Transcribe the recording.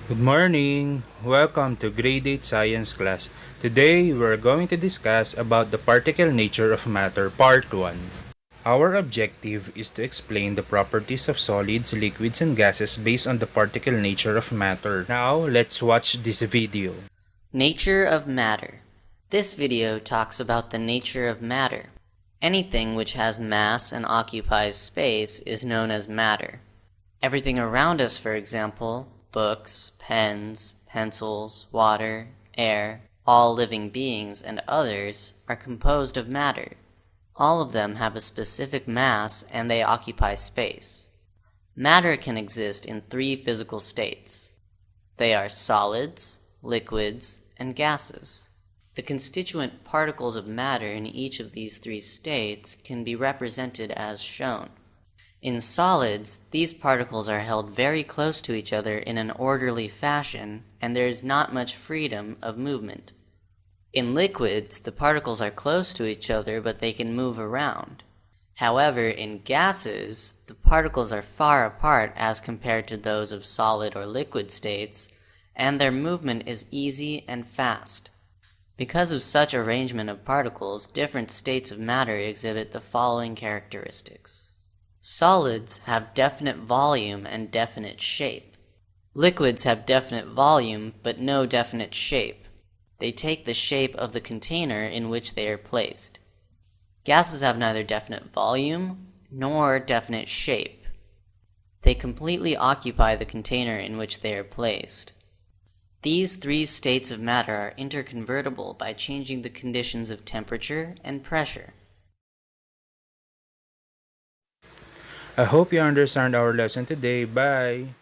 Good morning! Welcome to Grade 8 Science class. Today, we're going to discuss about the particle nature of matter, Part 1. Our objective is to explain the properties of solids, liquids, and gases based on the particle nature of matter. Now, let's watch this video. Nature of matter. This video talks about the nature of matter. Anything which has mass and occupies space is known as matter. Everything around us, for example, books, pens, pencils, water, air, all living beings, and others, are composed of matter. All of them have a specific mass and they occupy space. Matter can exist in three physical states. They are solids, liquids, and gases. The constituent particles of matter in each of these three states can be represented as shown. In solids, these particles are held very close to each other in an orderly fashion, and there is not much freedom of movement. In liquids, the particles are close to each other, but they can move around. However, in gases, the particles are far apart as compared to those of solid or liquid states, and their movement is easy and fast. Because of such arrangement of particles, different states of matter exhibit the following characteristics. Solids have definite volume and definite shape. Liquids have definite volume but no definite shape. They take the shape of the container in which they are placed. Gases have neither definite volume nor definite shape. They completely occupy the container in which they are placed. These three states of matter are interconvertible by changing the conditions of temperature and pressure. I hope you understand our lesson today. Bye!